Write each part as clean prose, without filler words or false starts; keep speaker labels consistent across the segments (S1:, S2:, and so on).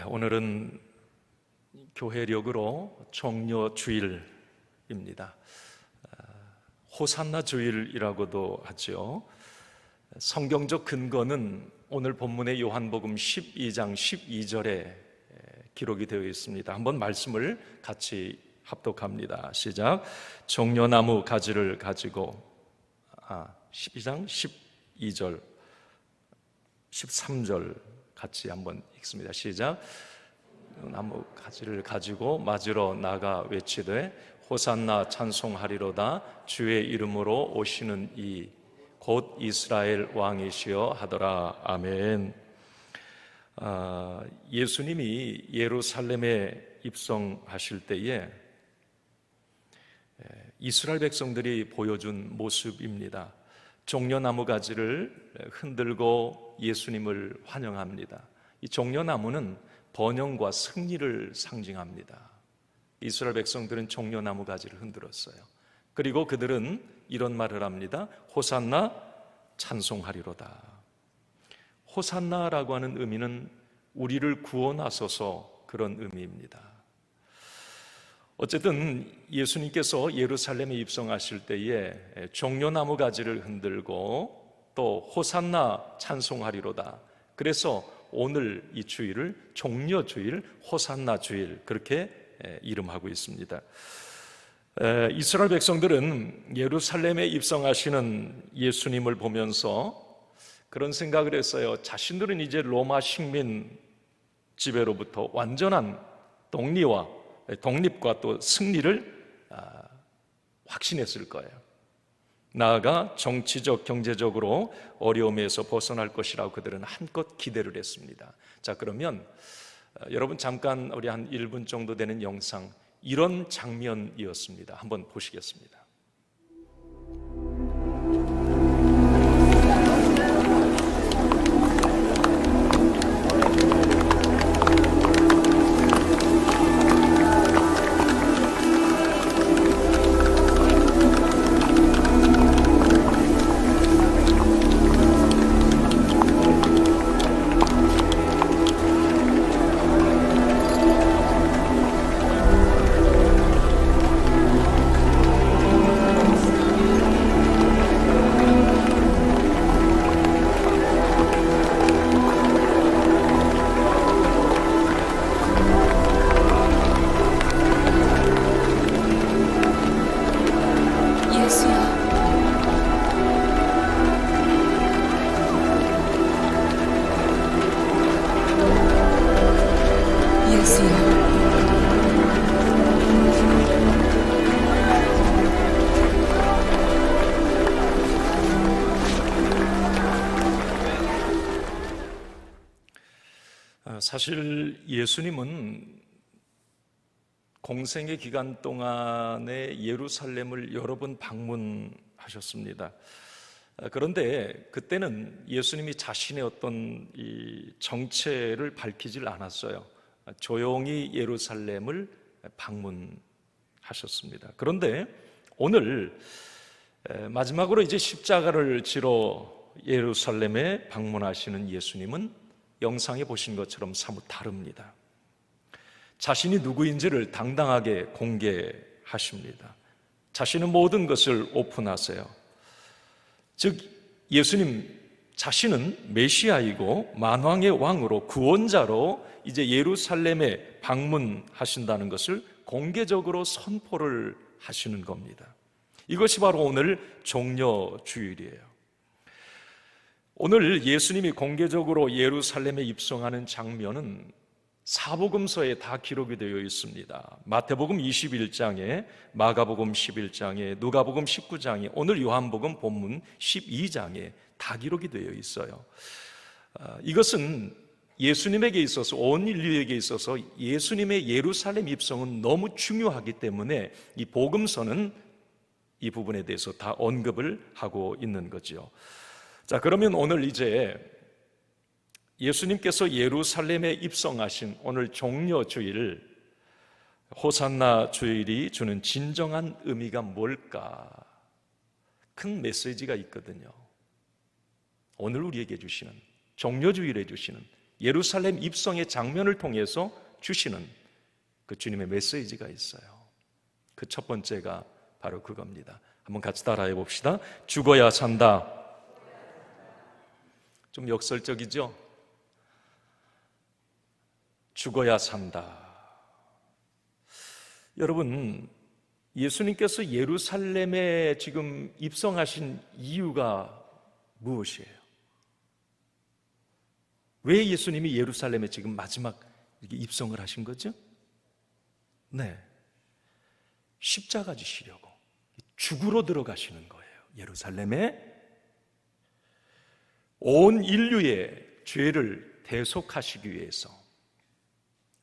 S1: 오늘은 교회력으로 종려 주일입니다. 호산나 주일이라고도 하죠. 성경적 근거는 오늘 본문의 요한복음 12장 12절에 기록이 되어 있습니다. 한번 말씀을 같이 합독합니다. 시작. 종려나무 가지를 가지고 12장 12절 13절 같이 한번 읽습니다. 시작. 나무 가지를 가지고 맞으러 나가 외치되 호산나 찬송하리로다. 주의 이름으로 오시는 이 곧 이스라엘 왕이시여 하더라. 아멘. 예수님이 예루살렘에 입성하실 때에 이스라엘 백성들이 보여준 모습입니다. 종려나무 가지를 흔들고 예수님을 환영합니다. 이 종려나무는 번영과 승리를 상징합니다. 이스라엘 백성들은 종려나무 가지를 흔들었어요. 그리고 그들은 이런 말을 합니다. 호산나 찬송하리로다. 호산나라고 하는 의미는 우리를 구원하소서, 그런 의미입니다. 어쨌든 예수님께서 예루살렘에 입성하실 때에 종려나무 가지를 흔들고 또 호산나 찬송하리로다. 그래서 오늘 이 주일을 종려주일, 호산나 주일 그렇게 이름하고 있습니다. 이스라엘 백성들은 예루살렘에 입성하시는 예수님을 보면서 그런 생각을 했어요. 자신들은 이제 로마 식민 지배로부터 완전한 독립과 또 승리를 확신했을 거예요. 나아가 정치적, 경제적으로 어려움에서 벗어날 것이라고 그들은 한껏 기대를 했습니다. 자, 그러면 여러분 잠깐 우리 한 1분 정도 되는 영상, 이런 장면이었습니다. 한번 보시겠습니다. 사실 예수님은 공생의 기간 동안에 예루살렘을 여러 번 방문하셨습니다. 그런데 그때는 예수님이 자신의 어떤 이 정체를 밝히질 않았어요. 조용히 예루살렘을 방문하셨습니다. 그런데 오늘 마지막으로 이제 십자가를 지러 예루살렘에 방문하시는 예수님은 영상에 보신 것처럼 사뭇 다릅니다. 자신이 누구인지를 당당하게 공개하십니다. 자신의 모든 것을 오픈하세요. 즉 예수님 자신은 메시아이고 만왕의 왕으로 구원자로 이제 예루살렘에 방문하신다는 것을 공개적으로 선포를 하시는 겁니다. 이것이 바로 오늘 종려주일이에요. 오늘 예수님이 공개적으로 예루살렘에 입성하는 장면은 사복음서에 다 기록이 되어 있습니다. 마태복음 21장에, 마가복음 11장에, 누가복음 19장에, 오늘 요한복음 본문 12장에 다 기록이 되어 있어요. 이것은 예수님에게 있어서, 온 인류에게 있어서 예수님의 예루살렘 입성은 너무 중요하기 때문에 이 복음서는 이 부분에 대해서 다 언급을 하고 있는 거죠. 자, 그러면 오늘 이제 예수님께서 예루살렘에 입성하신 오늘 종려주일, 호산나 주일이 주는 진정한 의미가 뭘까? 큰 메시지가 있거든요. 오늘 우리에게 주시는, 종려주일에 주시는 예루살렘 입성의 장면을 통해서 주시는 그 주님의 메시지가 있어요. 그 첫 번째가 바로 그겁니다. 한번 같이 따라해 봅시다. 죽어야 산다. 좀 역설적이죠? 죽어야 산다. 여러분, 예수님께서 예루살렘에 지금 입성하신 이유가 무엇이에요? 왜 예수님이 예루살렘에 지금 마지막 이렇게 입성을 하신 거죠? 네, 십자가 지시려고 죽으러 들어가시는 거예요. 예루살렘에 온 인류의 죄를 대속하시기 위해서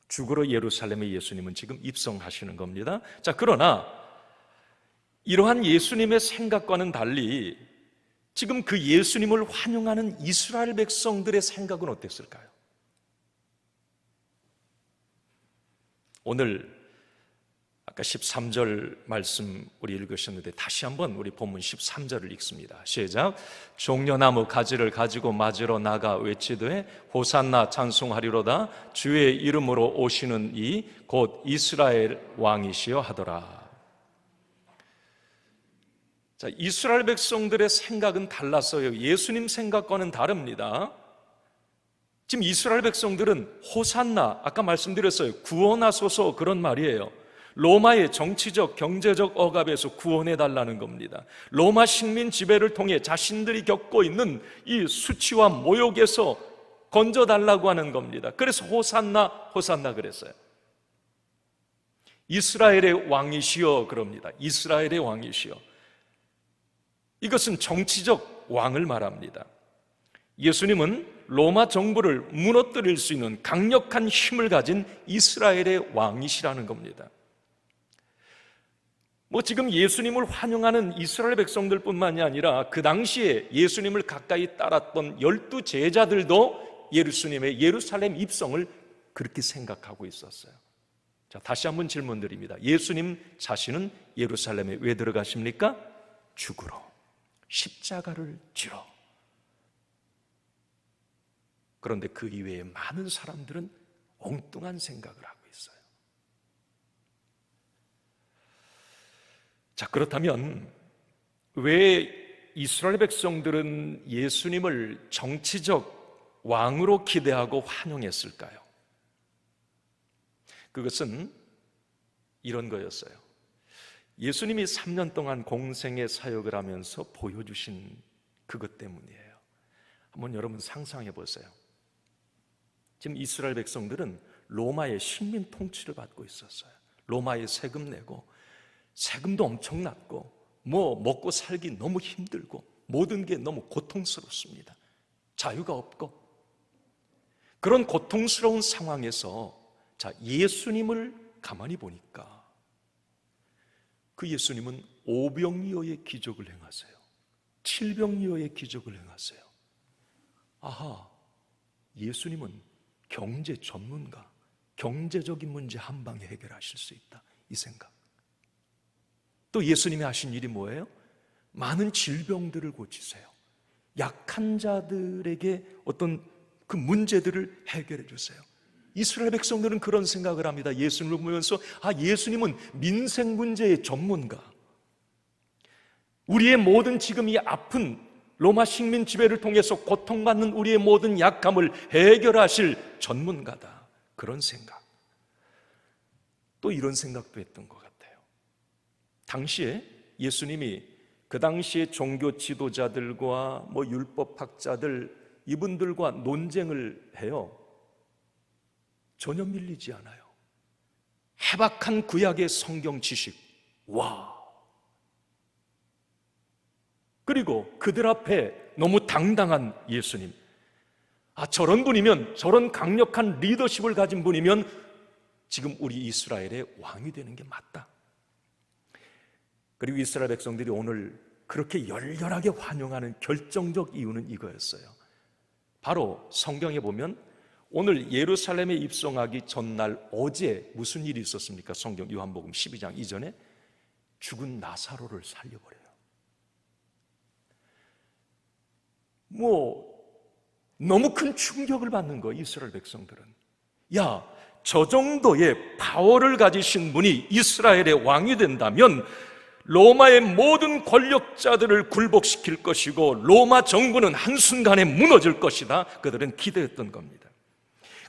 S1: 죽으러 예루살렘에 예수님은 지금 입성하시는 겁니다. 자, 그러나 이러한 예수님의 생각과는 달리 지금 그 예수님을 환영하는 이스라엘 백성들의 생각은 어땠을까요? 오늘 아까 13절 말씀 우리 읽으셨는데 다시 한번 우리 본문 13절을 읽습니다. 시작. 종려나무 가지를 가지고 맞으러 나가 외치되 호산나 찬송하리로다. 주의 이름으로 오시는 이 곧 이스라엘 왕이시여 하더라. 자, 이스라엘 백성들의 생각은 달랐어요. 예수님 생각과는 다릅니다. 지금 이스라엘 백성들은 호산나, 아까 말씀드렸어요. 구원하소서, 그런 말이에요. 로마의 정치적, 경제적 억압에서 구원해달라는 겁니다. 로마 식민 지배를 통해 자신들이 겪고 있는 이 수치와 모욕에서 건져달라고 하는 겁니다. 그래서 호산나, 호산나 그랬어요. 이스라엘의 왕이시여 그럽니다. 이스라엘의 왕이시여. 이것은 정치적 왕을 말합니다. 예수님은 로마 정부를 무너뜨릴 수 있는 강력한 힘을 가진 이스라엘의 왕이시라는 겁니다. 지금 예수님을 환영하는 이스라엘 백성들뿐만이 아니라 그 당시에 예수님을 가까이 따랐던 12 제자들도 예수님의 예루살렘 입성을 그렇게 생각하고 있었어요. 자, 다시 한번 질문드립니다. 예수님 자신은 예루살렘에 왜 들어가십니까? 죽으러, 십자가를 지러. 그런데 그 이외에 많은 사람들은 엉뚱한 생각을 하고 있어요. 자, 그렇다면 왜 이스라엘 백성들은 예수님을 정치적 왕으로 기대하고 환영했을까요? 그것은 이런 거였어요. 예수님이 3년 동안 공생의 사역을 하면서 보여주신 그것 때문이에요. 한번 여러분 상상해 보세요. 지금 이스라엘 백성들은 로마의 식민 통치를 받고 있었어요. 로마에 세금 내고 세금도 엄청났고 먹고 살기 너무 힘들고 모든 게 너무 고통스럽습니다. 자유가 없고 그런 고통스러운 상황에서 자, 예수님을 가만히 보니까 그 예수님은 오병이어의 기적을 행하세요. 칠병이어의 기적을 행하세요. 아하, 예수님은 경제 전문가, 경제적인 문제 한 방에 해결하실 수 있다, 이 생각. 또 예수님이 하신 일이 뭐예요? 많은 질병들을 고치세요. 약한 자들에게 어떤 그 문제들을 해결해 주세요. 이스라엘 백성들은 그런 생각을 합니다. 예수님을 보면서 예수님은 민생 문제의 전문가, 우리의 모든 지금 이 아픈 로마 식민 지배를 통해서 고통받는 우리의 모든 약함을 해결하실 전문가다, 그런 생각. 또 이런 생각도 했던 것 같아요. 당시에 예수님이 그 당시에 종교 지도자들과 율법학자들 이분들과 논쟁을 해요. 전혀 밀리지 않아요. 해박한 구약의 성경 지식, 와! 그리고 그들 앞에 너무 당당한 예수님. 저런 분이면, 저런 강력한 리더십을 가진 분이면 지금 우리 이스라엘의 왕이 되는 게 맞다. 그리고 이스라엘 백성들이 오늘 그렇게 열렬하게 환영하는 결정적 이유는 이거였어요. 바로 성경에 보면 오늘 예루살렘에 입성하기 전날 어제 무슨 일이 있었습니까? 성경 요한복음 12장 이전에 죽은 나사로를 살려버려요. 너무 큰 충격을 받는 거예요, 이스라엘 백성들은. 야, 저 정도의 파워를 가지신 분이 이스라엘의 왕이 된다면 로마의 모든 권력자들을 굴복시킬 것이고 로마 정부는 한순간에 무너질 것이다. 그들은 기대했던 겁니다.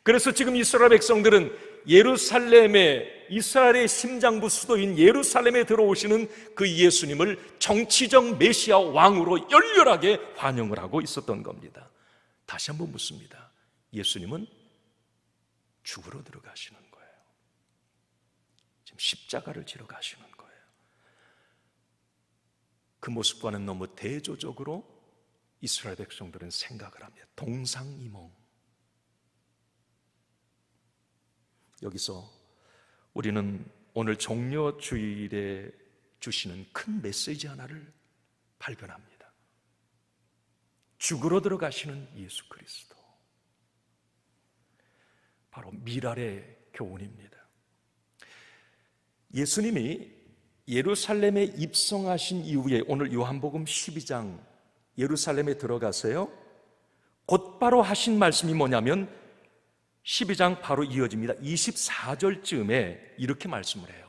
S1: 그래서 지금 이스라엘 백성들은 예루살렘에, 이스라엘의 심장부 수도인 예루살렘에 들어오시는 그 예수님을 정치적 메시아 왕으로 열렬하게 환영을 하고 있었던 겁니다. 다시 한번 묻습니다. 예수님은 죽으러 들어가시는 거예요. 지금 십자가를 지러 가시는 거예요. 그 모습과는 너무 대조적으로 이스라엘 백성들은 생각을 합니다. 동상이몽. 여기서 우리는 오늘 종려주일에 주시는 큰 메시지 하나를 발견합니다. 죽으러 들어가시는 예수 그리스도, 바로 미랄의 교훈입니다. 예수님이 예루살렘에 입성하신 이후에 오늘 요한복음 12장 예루살렘에 들어가서요, 곧바로 하신 말씀이 뭐냐면 12장 바로 이어집니다. 24절쯤에 이렇게 말씀을 해요.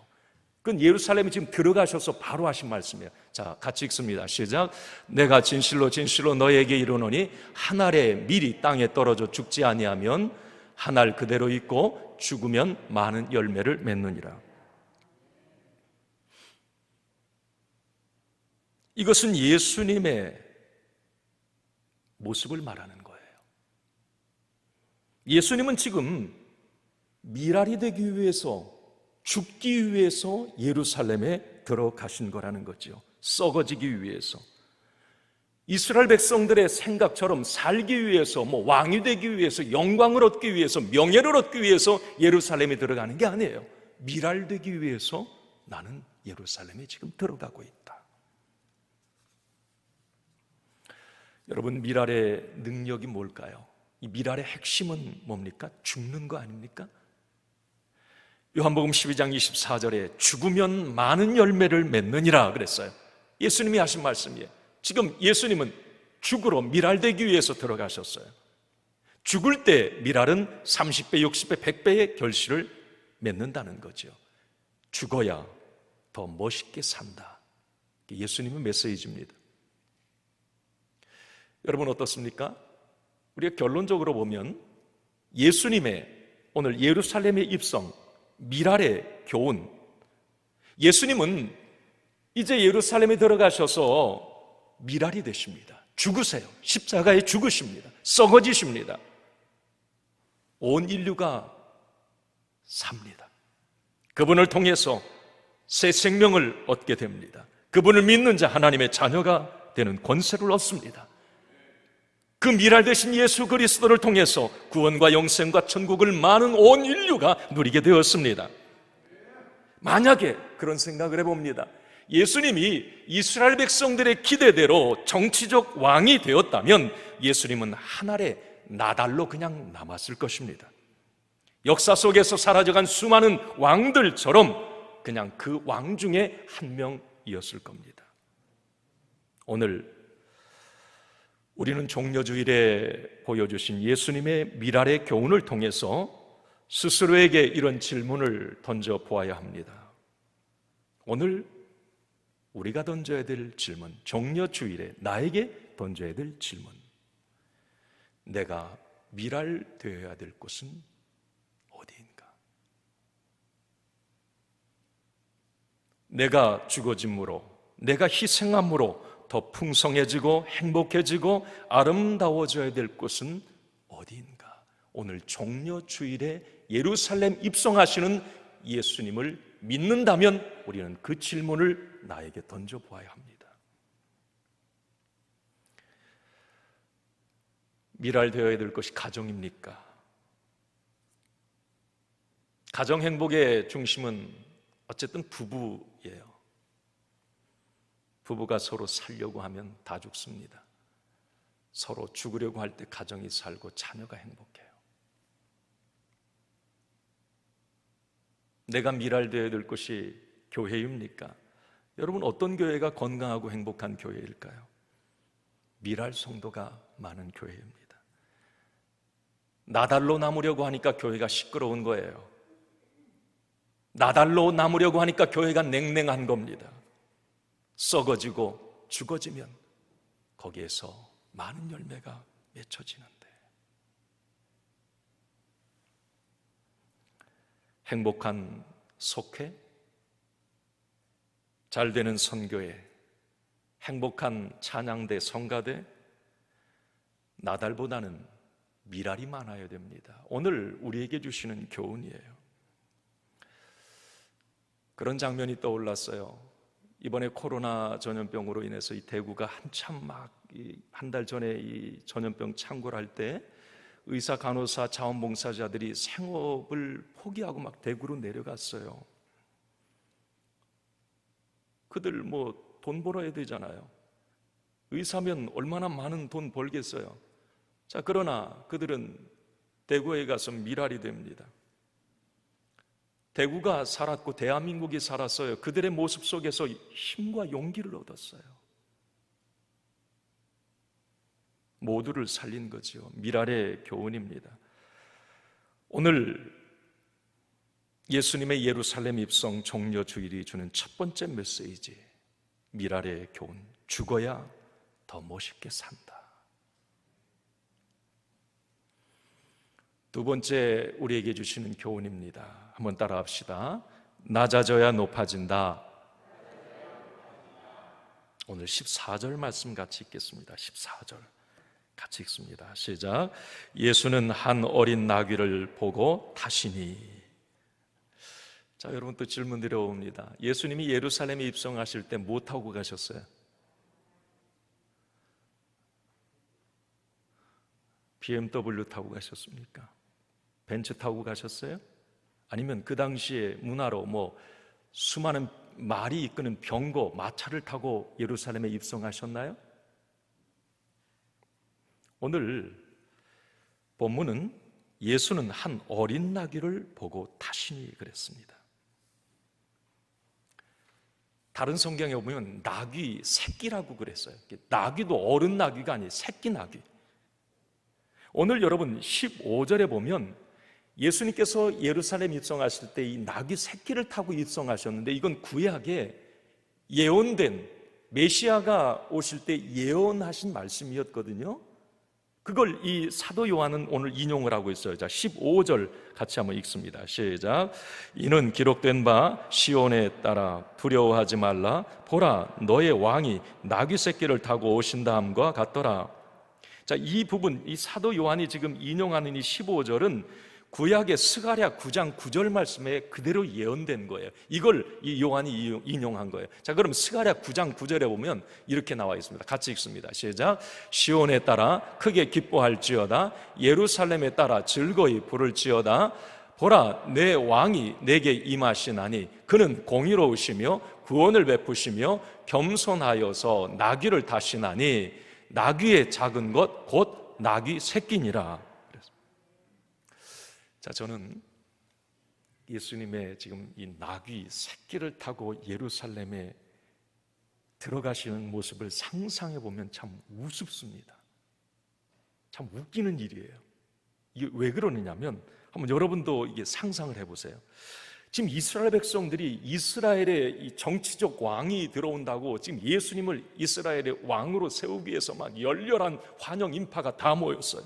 S1: 그건 예루살렘에 지금 들어가셔서 바로 하신 말씀이에요. 자, 같이 읽습니다. 시작. 내가 진실로 진실로 너에게 이르노니 한 알의 밀이 땅에 떨어져 죽지 아니하면 한 알 그대로 있고 죽으면 많은 열매를 맺느니라. 이것은 예수님의 모습을 말하는 거예요. 예수님은 지금 미랄이 되기 위해서, 죽기 위해서 예루살렘에 들어가신 거라는 거죠. 썩어지기 위해서. 이스라엘 백성들의 생각처럼 살기 위해서, 왕이 되기 위해서, 영광을 얻기 위해서, 명예를 얻기 위해서 예루살렘에 들어가는 게 아니에요. 미랄 되기 위해서 나는 예루살렘에 지금 들어가고 있다. 여러분, 미랄의 능력이 뭘까요? 이 미랄의 핵심은 뭡니까? 죽는 거 아닙니까? 요한복음 12장 24절에 죽으면 많은 열매를 맺느니라 그랬어요. 예수님이 하신 말씀이에요. 지금 예수님은 죽으러 미랄되기 위해서 들어가셨어요. 죽을 때 미랄은 30배, 60배, 100배의 결실을 맺는다는 거죠. 죽어야 더 멋있게 산다. 예수님의 메시지입니다. 여러분 어떻습니까? 우리가 결론적으로 보면 예수님의 오늘 예루살렘의 입성, 미랄의 교훈, 예수님은 이제 예루살렘에 들어가셔서 미랄이 되십니다. 죽으세요. 십자가에 죽으십니다. 썩어지십니다. 온 인류가 삽니다. 그분을 통해서 새 생명을 얻게 됩니다. 그분을 믿는 자, 하나님의 자녀가 되는 권세를 얻습니다. 그 미랄 되신 예수 그리스도를 통해서 구원과 영생과 천국을 많은 온 인류가 누리게 되었습니다. 만약에 그런 생각을 해봅니다. 예수님이 이스라엘 백성들의 기대대로 정치적 왕이 되었다면 예수님은 한 알의 나달로 그냥 남았을 것입니다. 역사 속에서 사라져간 수많은 왕들처럼 그냥 그 왕 중에 한 명이었을 겁니다. 오늘 우리는 종려주일에 보여주신 예수님의 미랄의 교훈을 통해서 스스로에게 이런 질문을 던져보아야 합니다. 오늘 우리가 던져야 될 질문, 종려주일에 나에게 던져야 될 질문, 내가 미랄되어야 될 곳은 어디인가? 내가 죽어짐으로, 내가 희생함으로 더 풍성해지고 행복해지고 아름다워져야 될 곳은 어디인가? 오늘 종려주일에 예루살렘 입성하시는 예수님을 믿는다면 우리는 그 질문을 나에게 던져보아야 합니다. 미랄되어야 될 것이 가정입니까? 가정 행복의 중심은 어쨌든 부부예요. 부부가 서로 살려고 하면 다 죽습니다. 서로 죽으려고 할 때 가정이 살고 자녀가 행복해요. 내가 미랄되어야 될 것이 교회입니까? 여러분, 어떤 교회가 건강하고 행복한 교회일까요? 미랄 성도가 많은 교회입니다. 나달로 남으려고 하니까 교회가 시끄러운 거예요. 나달로 남으려고 하니까 교회가 냉랭한 겁니다. 썩어지고 죽어지면 거기에서 많은 열매가 맺혀지는데, 행복한 속회, 잘 되는 선교회, 행복한 찬양대, 성가대, 나달보다는 미랄이 많아야 됩니다. 오늘 우리에게 주시는 교훈이에요. 그런 장면이 떠올랐어요. 이번에 코로나 전염병으로 인해서 이 대구가 한참 막 한 달 전에 이 전염병 창궐 할 때 의사, 간호사, 자원봉사자들이 생업을 포기하고 막 대구로 내려갔어요. 그들 뭐 돈 벌어야 되잖아요. 의사면 얼마나 많은 돈 벌겠어요. 자, 그러나 그들은 대구에 가서 미랄이 됩니다. 대구가 살았고 대한민국이 살았어요. 그들의 모습 속에서 힘과 용기를 얻었어요. 모두를 살린 거죠. 미랄의 교훈입니다. 오늘 예수님의 예루살렘 입성 종려 주일이 주는 첫 번째 메시지, 미랄의 교훈, 죽어야 더 멋있게 산다. 두 번째 우리에게 주시는 교훈입니다. 한번 따라합시다. 낮아져야 높아진다. 오늘 14절 말씀 같이 읽겠습니다. 14절 같이 읽습니다. 시작. 예수는 한 어린 나귀를 보고 타시니. 자, 여러분 또 질문 드려봅니다. 예수님이 예루살렘에 입성하실 때 뭐 타고 가셨어요? BMW 타고 가셨습니까? 벤츠 타고 가셨어요? 아니면 그 당시에 문화로 뭐 수많은 말이 이끄는 병거, 마차를 타고 예루살렘에 입성하셨나요? 오늘 본문은 예수는 한 어린 나귀를 보고 타시니 그랬습니다. 다른 성경에 보면 나귀 새끼라고 그랬어요. 나귀도 어른 나귀가 아니에요. 새끼 나귀. 오늘 여러분 15절에 보면 예수님께서 예루살렘 입성하실 때 이 나귀 새끼를 타고 입성하셨는데, 이건 구약에 예언된 메시아가 오실 때 예언하신 말씀이었거든요. 그걸 이 사도 요한은 오늘 인용을 하고 있어요. 자, 15절 같이 한번 읽습니다. 시작. 이는 기록된 바 시온에 따라 두려워하지 말라. 보라, 너의 왕이 나귀 새끼를 타고 오신다 함과 같더라. 자, 이 부분, 이 사도 요한이 지금 인용하는 이 15절은 구약의 스가랴 9장 9절 말씀에 그대로 예언된 거예요. 이걸 이 요한이 인용한 거예요. 자, 그럼 스가랴 9장 9절에 보면 이렇게 나와 있습니다. 같이 읽습니다. 시작. 시온에 따라 크게 기뻐할지어다. 예루살렘에 따라 즐거이 부를지어다. 보라, 내 왕이 내게 임하시나니 그는 공의로우시며 구원을 베푸시며 겸손하여서 나귀를 타시나니 나귀의 작은 것 곧 나귀 새끼니라. 자, 저는 예수님의 지금 이 나귀 새끼를 타고 예루살렘에 들어가시는 모습을 상상해 보면 참 우습습니다. 참 웃기는 일이에요. 이게 왜 그러느냐면 한번 여러분도 이게 상상을 해보세요. 지금 이스라엘 백성들이 이스라엘의 이 정치적 왕이 들어온다고 지금 예수님을 이스라엘의 왕으로 세우기 위해서 막 열렬한 환영 인파가 다 모였어요.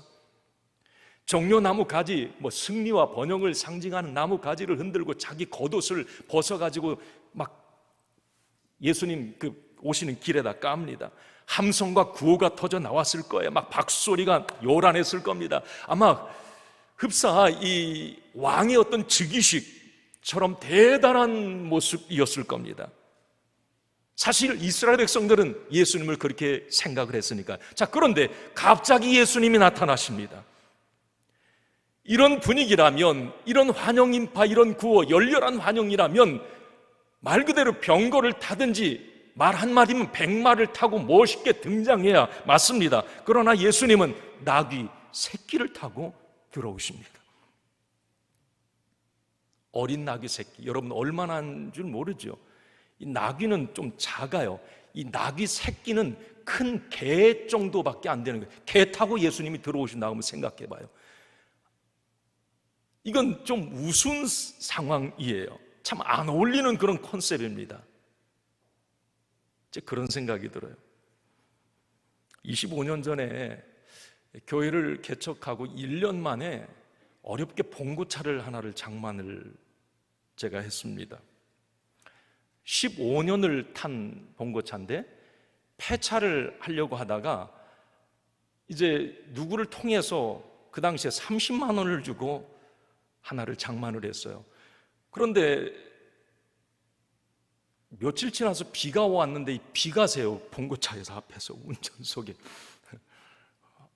S1: 종려나무 가지, 뭐 승리와 번영을 상징하는 나무 가지를 흔들고 자기 겉옷을 벗어가지고 막 예수님 그 오시는 길에다 깝니다. 함성과 구호가 터져 나왔을 거예요. 막 박수소리가 요란했을 겁니다. 아마 흡사 이 왕의 어떤 즉위식처럼 대단한 모습이었을 겁니다. 사실 이스라엘 백성들은 예수님을 그렇게 생각을 했으니까. 자, 그런데 갑자기 예수님이 나타나십니다. 이런 분위기라면, 이런 환영 인파, 이런 구호, 열렬한 환영이라면 말 그대로 병거를 타든지 말 한마디면 100마리를 타고 멋있게 등장해야 맞습니다. 그러나 예수님은 나귀 새끼를 타고 들어오십니다. 어린 나귀 새끼, 여러분 얼마나 한 줄 모르죠? 이 나귀는 좀 작아요. 이 나귀 새끼는 큰 개 정도밖에 안 되는 거예요. 개 타고 예수님이 들어오신다고 한번 생각해 봐요. 이건 좀 우스운 상황이에요. 참 안 어울리는 그런 컨셉입니다. 이제 그런 생각이 들어요. 25년 전에 교회를 개척하고 1년 만에 어렵게 봉고차를 하나를 장만을 제가 했습니다. 15년을 탄 봉고차인데 폐차를 하려고 하다가 이제 누구를 통해서 그 당시에 30만 원을 주고 하나를 장만을 했어요. 그런데 며칠 지나서 비가 왔는데 이 비가 새요. 봉고차에서 앞에서 운전석에.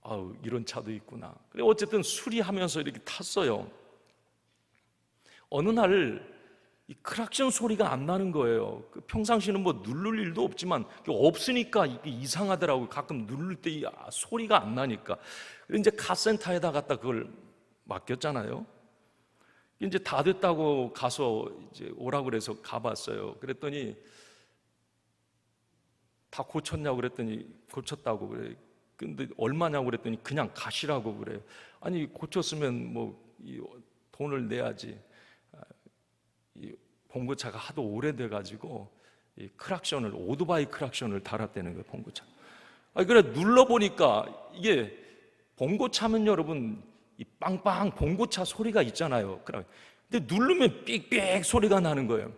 S1: 아우, 이런 차도 있구나. 어쨌든 수리하면서 이렇게 탔어요. 어느 날 이 크락션 소리가 안 나는 거예요. 평상시는 뭐 누를 일도 없지만 없으니까 이게 이상하더라고요. 가끔 누를 때 이 소리가 안 나니까. 이제 카센터에다 갖다 그걸 맡겼잖아요. 이제 다 됐다고 가서 이제 오라고 그래서 가봤어요. 그랬더니 다 고쳤냐고 그랬더니 고쳤다고 그래. 근데 얼마냐고 그랬더니 그냥 가시라고 그래요. 아니 고쳤으면 뭐 이 돈을 내야지. 이 봉고차가 하도 오래돼 가지고 이 크락션을 오토바이 크락션을 달았다는 거예요. 봉고차. 아니 그래 눌러 보니까 이게 봉고차면 여러분 이 빵빵 봉고차 소리가 있잖아요. 근데 누르면 삑삑 소리가 나는 거예요.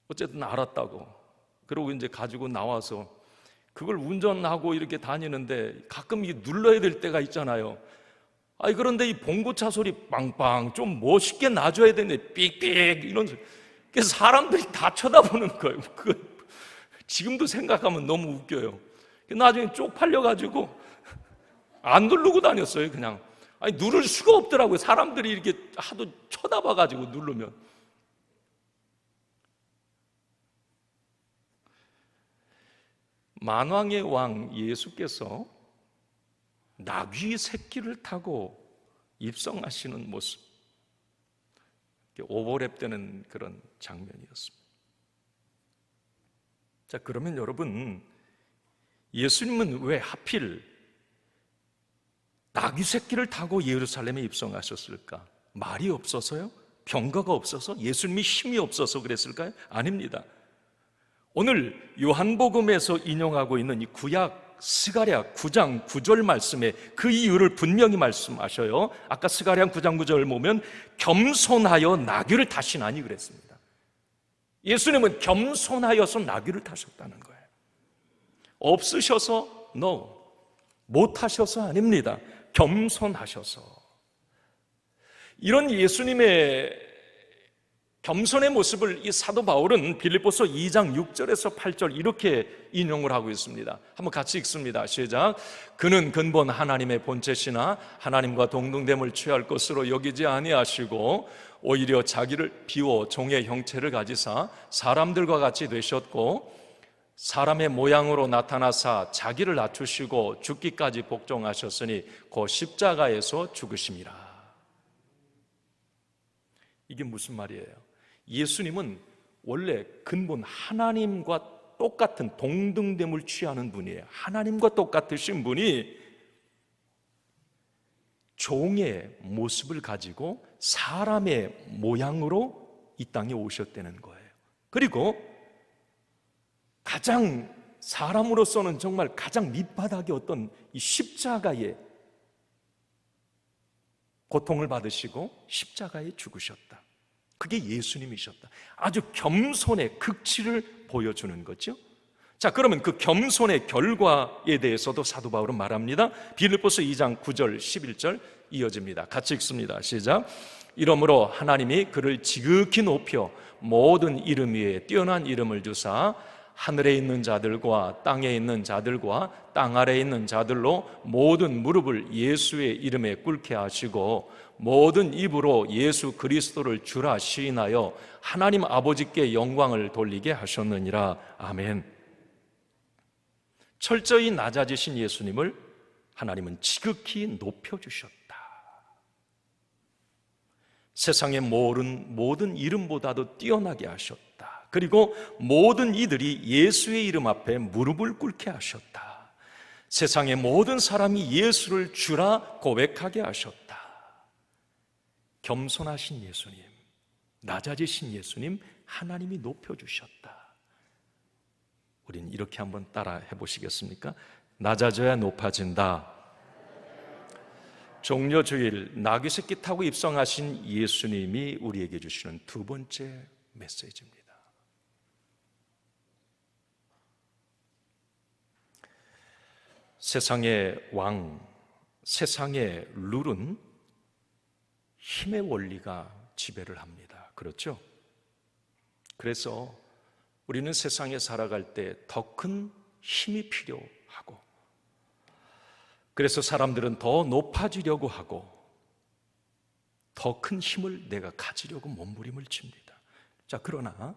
S1: 어쨌든 알았다고. 그러고 이제 가지고 나와서 그걸 운전하고 이렇게 다니는데 가끔 이게 눌러야 될 때가 있잖아요. 아니 그런데 이 봉고차 소리 빵빵 좀 멋있게 놔줘야 되는데 삑삑 이런 소리. 그래서 사람들이 다 쳐다보는 거예요. 지금도 생각하면 너무 웃겨요. 나중에 쪽팔려가지고 안 누르고 다녔어요. 그냥 아니 누를 수가 없더라고요. 사람들이 이렇게 하도 쳐다봐가지고 누르면. 만왕의 왕 예수께서 나귀 새끼를 타고 입성하시는 모습, 오버랩되는 그런 장면이었습니다. 자, 그러면 여러분, 예수님은 왜 하필 나귀 새끼를 타고 예루살렘에 입성하셨을까? 말이 없어서요? 병거가 없어서? 예수님이 힘이 없어서 그랬을까요? 아닙니다. 오늘 요한복음에서 인용하고 있는 이 구약 스가랴 9장 9절 말씀에 그 이유를 분명히 말씀하셔요. 아까 스가랴 9장 9절 보면 겸손하여 나귀를 타시나니 그랬습니다. 예수님은 겸손하여서 나귀를 타셨다는 거예요. 없으셔서 no, 못하셔서 아닙니다. 겸손하셔서. 이런 예수님의 겸손의 모습을 이 사도 바울은 빌립보서 2장 6절에서 8절 이렇게 인용을 하고 있습니다. 한번 같이 읽습니다. 시작. 그는 근본 하나님의 본체시나 하나님과 동등됨을 취할 것으로 여기지 아니하시고 오히려 자기를 비워 종의 형체를 가지사 사람들과 같이 되셨고 사람의 모양으로 나타나사 자기를 낮추시고 죽기까지 복종하셨으니 곧 십자가에서 죽으심이라. 이게 무슨 말이에요? 예수님은 원래 근본 하나님과 똑같은 동등됨을 취하는 분이에요. 하나님과 똑같으신 분이 종의 모습을 가지고 사람의 모양으로 이 땅에 오셨다는 거예요. 그리고 가장 사람으로서는 정말 가장 밑바닥의 어떤 이 십자가의 고통을 받으시고 십자가에 죽으셨다. 그게 예수님이셨다. 아주 겸손의 극치를 보여주는 거죠. 자, 그러면 그 겸손의 결과에 대해서도 사도 바울은 말합니다. 빌립보서 2장 9절 11절 이어집니다. 같이 읽습니다. 시작. 이러므로 하나님이 그를 지극히 높여 모든 이름 위에 뛰어난 이름을 주사 하늘에 있는 자들과 땅에 있는 자들과 땅 아래에 있는 자들로 모든 무릎을 예수의 이름에 꿇게 하시고 모든 입으로 예수 그리스도를 주라 시인하여 하나님 아버지께 영광을 돌리게 하셨느니라. 아멘. 철저히 낮아지신 예수님을 하나님은 지극히 높여주셨다. 세상의 모든 이름보다도 뛰어나게 하셨다. 그리고 모든 이들이 예수의 이름 앞에 무릎을 꿇게 하셨다. 세상의 모든 사람이 예수를 주라 고백하게 하셨다. 겸손하신 예수님, 낮아지신 예수님, 하나님이 높여주셨다. 우린 이렇게 한번 따라 해보시겠습니까? 낮아져야 높아진다. 종려주일 나귀새끼 타고 입성하신 예수님이 우리에게 주시는 두 번째 메시지입니다. 세상의 왕, 세상의 룰은 힘의 원리가 지배를 합니다. 그렇죠? 그래서 우리는 세상에 살아갈 때 더 큰 힘이 필요하고, 그래서 사람들은 더 높아지려고 하고 더 큰 힘을 내가 가지려고 몸부림을 칩니다. 자, 그러나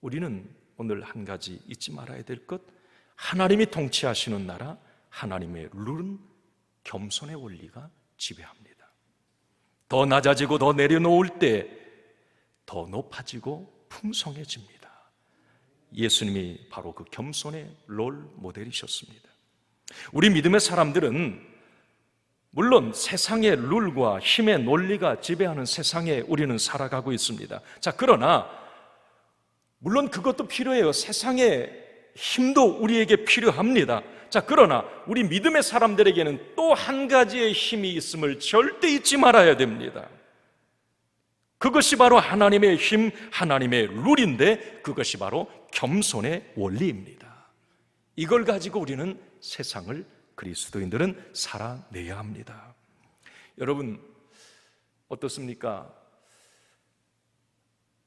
S1: 우리는 오늘 한 가지 잊지 말아야 될 것, 하나님이 통치하시는 나라, 하나님의 룰은 겸손의 원리가 지배합니다. 더 낮아지고 더 내려놓을 때 더 높아지고 풍성해집니다. 예수님이 바로 그 겸손의 롤 모델이셨습니다. 우리 믿음의 사람들은 물론 세상의 룰과 힘의 논리가 지배하는 세상에 우리는 살아가고 있습니다. 자, 그러나 물론 그것도 필요해요. 세상의 힘도 우리에게 필요합니다. 자, 그러나 우리 믿음의 사람들에게는 또 한 가지의 힘이 있음을 절대 잊지 말아야 됩니다. 그것이 바로 하나님의 힘, 하나님의 룰인데 그것이 바로 겸손의 원리입니다. 이걸 가지고 우리는 세상을, 그리스도인들은 살아내야 합니다. 여러분 어떻습니까?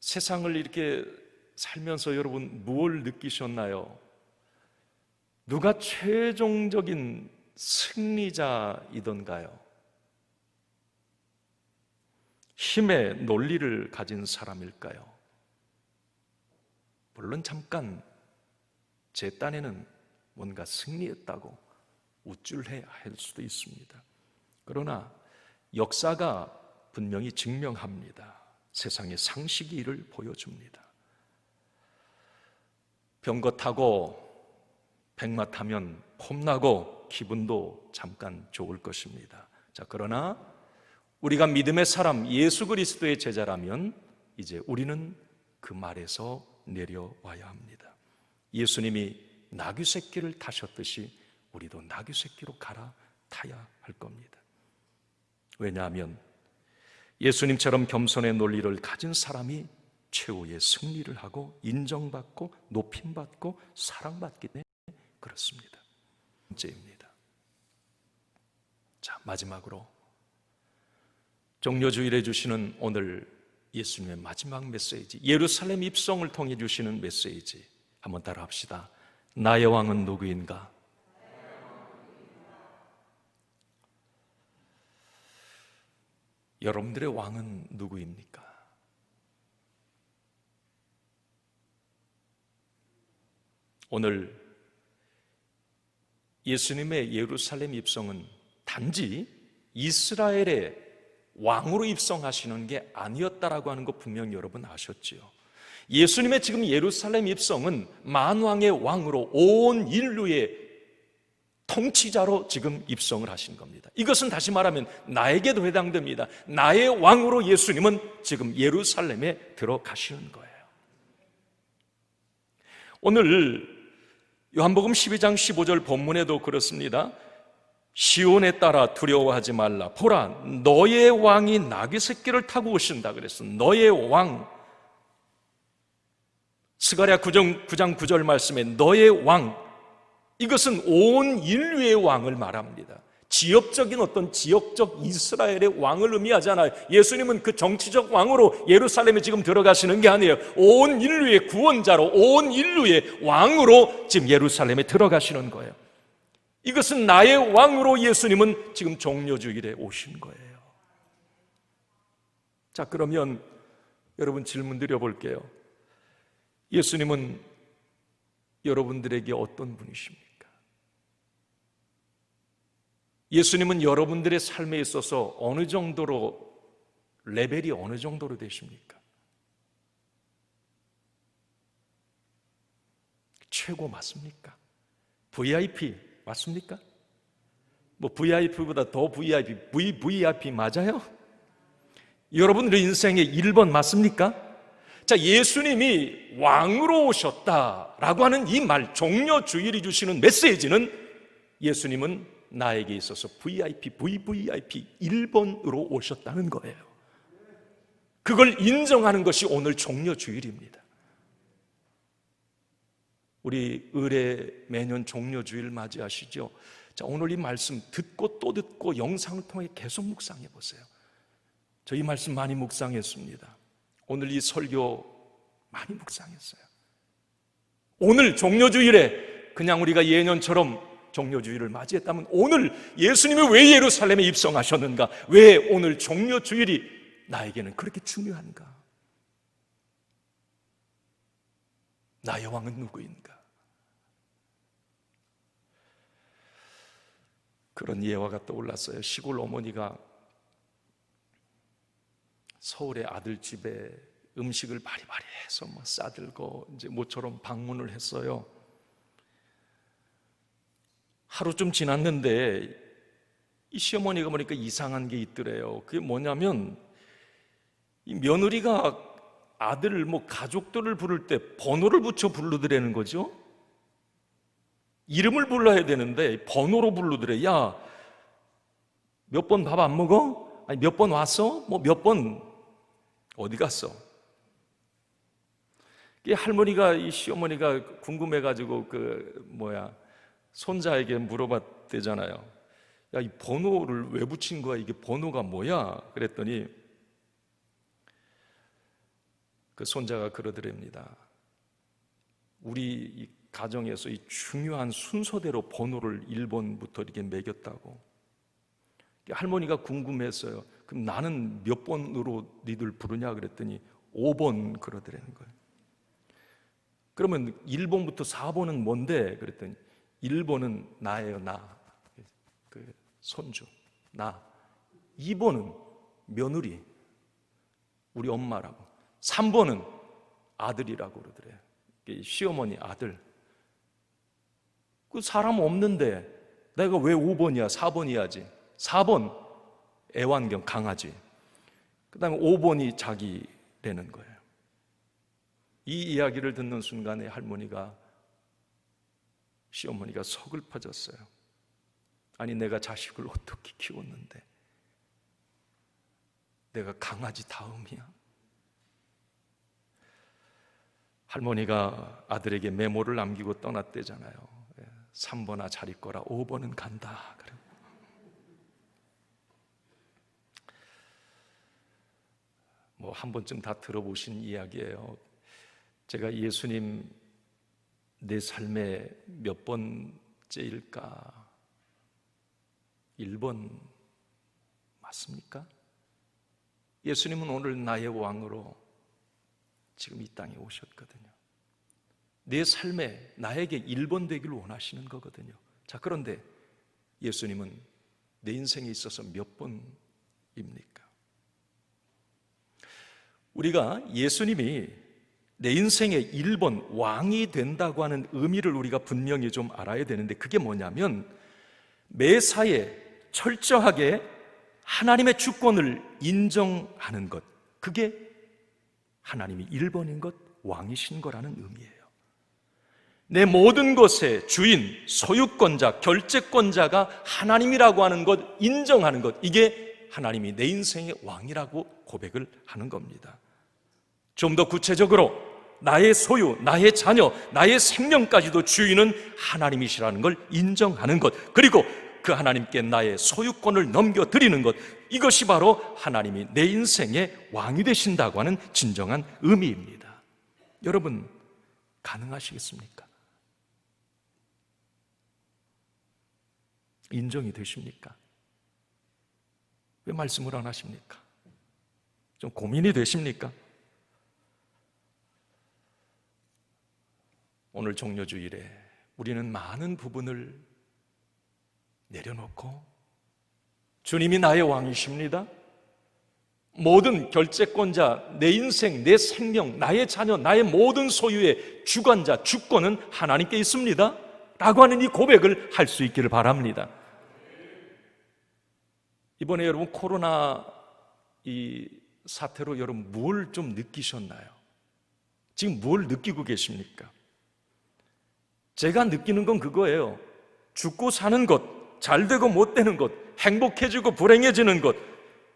S1: 세상을 이렇게 살면서 여러분 무엇을 느끼셨나요? 누가 최종적인 승리자이던가요? 힘의 논리를 가진 사람일까요? 물론 잠깐 제 딴에는 뭔가 승리했다고 우쭐해야 할 수도 있습니다. 그러나 역사가 분명히 증명합니다. 세상의 상식이 이를 보여줍니다. 병거 타고 백마 타면 폼나고 기분도 잠깐 좋을 것입니다. 자, 그러나 우리가 믿음의 사람, 예수 그리스도의 제자라면 이제 우리는 그 말에서 내려와야 합니다. 예수님이 나귀 새끼를 타셨듯이 우리도 나귀 새끼로 갈아타야 할 겁니다. 왜냐하면 예수님처럼 겸손의 논리를 가진 사람이 최후의 승리를 하고 인정받고 높임받고 사랑받기 때문에 그렇습니다. 번째입니다. 자, 마지막으로 종려주일에 주시는 오늘 예수님의 마지막 메시지, 예루살렘 입성을 통해 주시는 메시지 한번 따라 합시다. 나의 왕은 누구인가? 여러분들의 왕은 누구입니까? 오늘 예수님의 예루살렘 입성은 단지 이스라엘의 왕으로 입성하시는 게 아니었다라고 하는 거 분명히 여러분 아셨지요? 예수님의 지금 예루살렘 입성은 만왕의 왕으로 온 인류의 통치자로 지금 입성을 하신 겁니다. 이것은 다시 말하면 나에게도 해당됩니다. 나의 왕으로 예수님은 지금 예루살렘에 들어가시는 거예요. 오늘 요한복음 12장 15절 본문에도 그렇습니다. 시온에 따라 두려워하지 말라. 보라, 너의 왕이 나귀 새끼를 타고 오신다 그랬어. 너의 왕. 스가랴 9장 9절 말씀에 너의 왕. 이것은 온 인류의 왕을 말합니다. 지역적인 어떤 지역적 이스라엘의 왕을 의미하잖아요. 예수님은 그 정치적 왕으로 예루살렘에 지금 들어가시는 게 아니에요. 온 인류의 구원자로, 온 인류의 왕으로 지금 예루살렘에 들어가시는 거예요. 이것은 나의 왕으로 예수님은 지금 종려주일에 오신 거예요. 자, 그러면 여러분 질문 드려볼게요. 예수님은 여러분들에게 어떤 분이십니까? 예수님은 여러분들의 삶에 있어서 어느 정도로, 레벨이 어느 정도로 되십니까? 최고 맞습니까? VIP 맞습니까? 뭐 VIP보다 더 VIP, VVIP 맞아요? 여러분들의 인생의 1번 맞습니까? 자, 예수님이 왕으로 오셨다라고 하는 이 말, 종려주일이 주시는 메시지는 예수님은 나에게 있어서 VIP, VVIP 1번으로 오셨다는 거예요. 그걸 인정하는 것이 오늘 종려주일입니다. 우리 의례 매년 종려주일 맞이하시죠? 자, 오늘 이 말씀 듣고 또 듣고 영상을 통해 계속 묵상해 보세요. 저 이 말씀 많이 묵상했습니다. 오늘 이 설교 많이 묵상했어요. 오늘 종려주일에 그냥 우리가 예년처럼 종려주일을 맞이했다면 오늘 예수님이 왜 예루살렘에 입성하셨는가? 왜 오늘 종려주일이 나에게는 그렇게 중요한가? 나의 왕은 누구인가? 그런 예화가 떠올랐어요. 시골 어머니가 서울의 아들집에 음식을 바리바리 해서 싸들고 이제 모처럼 방문을 했어요. 하루쯤 지났는데 이 시어머니가 보니까 이상한 게 있더래요. 그게 뭐냐면 이 며느리가 아들 가족들을 부를 때 번호를 붙여 부르더라는 거죠. 이름을 불러야 되는데 번호로 부르더래. 야, 몇 번 밥 안 먹어? 아니, 몇 번 왔어? 몇 번 어디 갔어? 이 할머니가, 이 시어머니가 궁금해가지고 손자에게 물어봤대잖아요. 야, 이 번호를 왜 붙인 거야? 이게 번호가 뭐야? 그랬더니 그 손자가 그러더랍니다. 우리 이 가정에서 이 중요한 순서대로 번호를 1번부터 이렇게 매겼다고. 할머니가 궁금했어요. 그럼 나는 몇 번으로 니들 부르냐? 그랬더니 5번 그러더라는 거예요. 그러면 1번부터 4번은 뭔데? 그랬더니 1번은 나예요, 나. 그 손주, 나. 2번은 며느리, 우리 엄마라고. 3번은 아들이라고 그러더래요. 시어머니 아들. 그 사람 없는데 내가 왜 5번이야, 4번이야지. 4번 애완견 강아지. 그 다음에 5번이 자기라는 거예요. 이 이야기를 듣는 순간에 시어머니가 서글퍼졌어요. 아니, 내가 자식을 어떻게 키웠는데 내가 강아지 다음이야? 할머니가 아들에게 메모를 남기고 떠났대잖아요. 3번아 잘 있거라, 5번은 간다. 한 번쯤 다 들어보신 이야기예요. 제가 예수님 내 삶의 몇 번째일까? 1번 맞습니까? 예수님은 오늘 나의 왕으로 지금 이 땅에 오셨거든요. 내 삶에 나에게 1번 되길 원하시는 거거든요. 자, 그런데 예수님은 내 인생에 있어서 몇 번입니까? 우리가 예수님이 내 인생의 1번 왕이 된다고 하는 의미를 우리가 분명히 좀 알아야 되는데, 그게 뭐냐면 매사에 철저하게 하나님의 주권을 인정하는 것, 그게 하나님이 1번인 것, 왕이신 거라는 의미예요. 내 모든 것의 주인, 소유권자, 결재권자가 하나님이라고 하는 것, 인정하는 것, 이게 하나님이 내 인생의 왕이라고 고백을 하는 겁니다. 좀 더 구체적으로 나의 소유, 나의 자녀, 나의 생명까지도 주인은 하나님이시라는 걸 인정하는 것, 그리고 그 하나님께 나의 소유권을 넘겨드리는 것, 이것이 바로 하나님이 내 인생의 왕이 되신다고 하는 진정한 의미입니다. 여러분, 가능하시겠습니까? 인정이 되십니까? 왜 말씀을 안 하십니까? 좀 고민이 되십니까? 오늘 종려주일에 우리는 많은 부분을 내려놓고 주님이 나의 왕이십니다. 모든 결재권자, 내 인생, 내 생명, 나의 자녀, 나의 모든 소유의 주관자, 주권은 하나님께 있습니다 라고 하는 이 고백을 할 수 있기를 바랍니다. 이번에 여러분 코로나 이 사태로 여러분 뭘 좀 느끼셨나요? 지금 뭘 느끼고 계십니까? 제가 느끼는 건 그거예요. 죽고 사는 것, 잘되고 못되는 것, 행복해지고 불행해지는 것,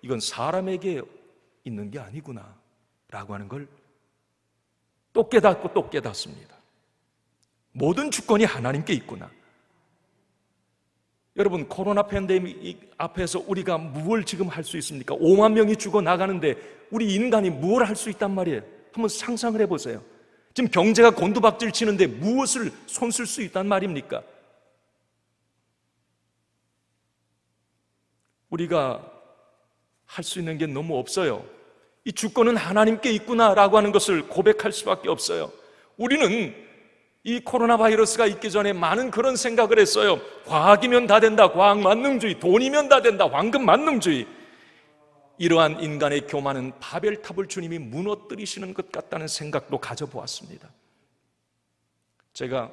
S1: 이건 사람에게 있는 게 아니구나 라고 하는 걸 또 깨닫고 또 깨닫습니다. 모든 주권이 하나님께 있구나. 여러분, 코로나 팬데믹 앞에서 우리가 무엇을 지금 할 수 있습니까? 5만 명이 죽어나가는데 우리 인간이 무엇을 할 수 있단 말이에요? 한번 상상을 해보세요. 지금 경제가 곤두박질 치는데 무엇을 손쓸 수 있단 말입니까? 우리가 할 수 있는 게 너무 없어요. 이 주권은 하나님께 있구나라고 하는 것을 고백할 수밖에 없어요. 우리는 이 코로나 바이러스가 있기 전에 많은 그런 생각을 했어요. 과학이면 다 된다, 과학 만능주의, 돈이면 다 된다, 황금 만능주의. 이러한 인간의 교만은 바벨탑을 주님이 무너뜨리시는 것 같다는 생각도 가져보았습니다. 제가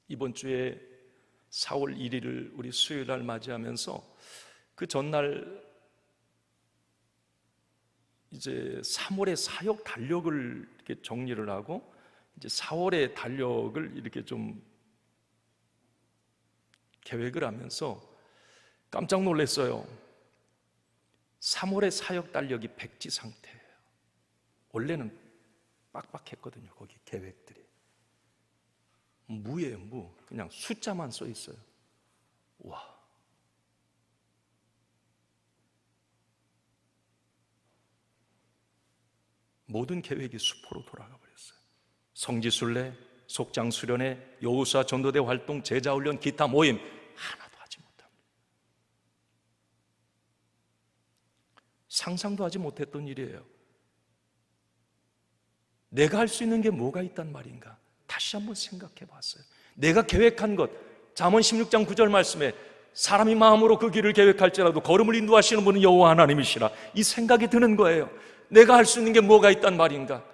S1: 이번 주에 4월 1일을 우리 수요일 날 맞이하면서 그 전날 이제 3월의 사역 달력을 이렇게 정리를 하고 이제 4월의 달력을 이렇게 좀 계획을 하면서 깜짝 놀랐어요. 3월의 사역 달력이 백지 상태예요. 원래는 빡빡했거든요. 거기 계획들이 무예요, 무. 그냥 숫자만 써 있어요. 와. 모든 계획이 수포로 돌아가 버렸어요. 성지순례, 속장수련회, 여호수아 전도대 활동, 제자훈련, 기타 모임 하나도 하지 못합니다. 상상도 하지 못했던 일이에요. 내가 할 수 있는 게 뭐가 있단 말인가? 다시 한번 생각해 봤어요. 내가 계획한 것, 잠언 16장 9절 말씀에 사람이 마음으로 그 길을 계획할지라도 걸음을 인도하시는 분은 여호와 하나님이시라. 이 생각이 드는 거예요. 내가 할 수 있는 게 뭐가 있단 말인가?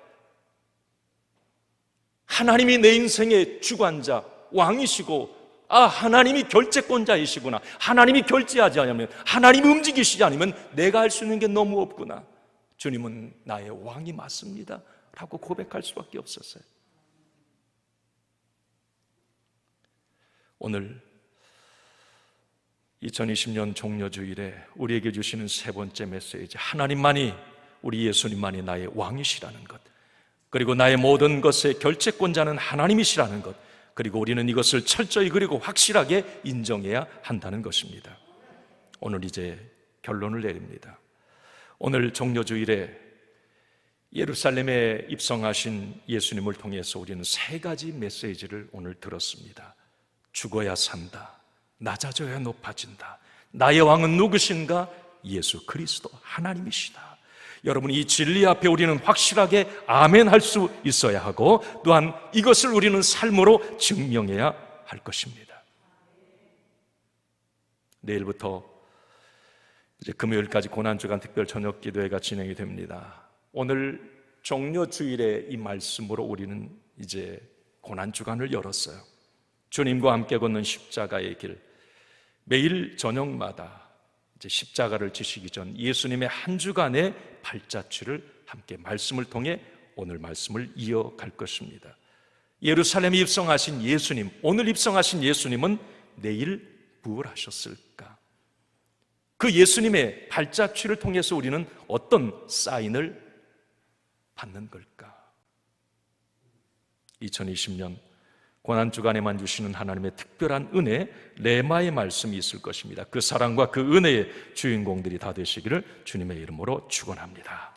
S1: 하나님이 내 인생의 주관자, 왕이시고, 하나님이 결재권자이시구나. 하나님이 결재하지 않으면, 하나님이 움직이시지 않으면 내가 할 수 있는 게 너무 없구나. 주님은 나의 왕이 맞습니다 라고 고백할 수밖에 없었어요. 오늘 2020년 종려주일에 우리에게 주시는 세 번째 메시지, 하나님만이, 우리 예수님만이 나의 왕이시라는 것, 그리고 나의 모든 것의 결재권자는 하나님이시라는 것, 그리고 우리는 이것을 철저히 그리고 확실하게 인정해야 한다는 것입니다. 오늘 이제 결론을 내립니다. 오늘 종려주일에 예루살렘에 입성하신 예수님을 통해서 우리는 세 가지 메시지를 오늘 들었습니다. 죽어야 산다, 낮아져야 높아진다, 나의 왕은 누구신가? 예수 그리스도 하나님이시다. 여러분, 이 진리 앞에 우리는 확실하게 아멘 할 수 있어야 하고, 또한 이것을 우리는 삶으로 증명해야 할 것입니다. 내일부터 이제 금요일까지 고난주간 특별 저녁 기도회가 진행이 됩니다. 오늘 종려주일의 이 말씀으로 우리는 이제 고난주간을 열었어요. 주님과 함께 걷는 십자가의 길, 매일 저녁마다 이제 십자가를 지시기 전 예수님의 한 주간의 발자취를 함께 말씀을 통해 오늘 말씀을 이어갈 것입니다. 예루살렘에 입성하신 예수님, 오늘 입성하신 예수님은 내일 무엇을 하셨을까? 그 예수님의 발자취를 통해서 우리는 어떤 사인을 받는 걸까? 2020년 고난주간에만 주시는 하나님의 특별한 은혜, 레마의 말씀이 있을 것입니다. 그 사랑과 그 은혜의 주인공들이 다 되시기를 주님의 이름으로 축원합니다.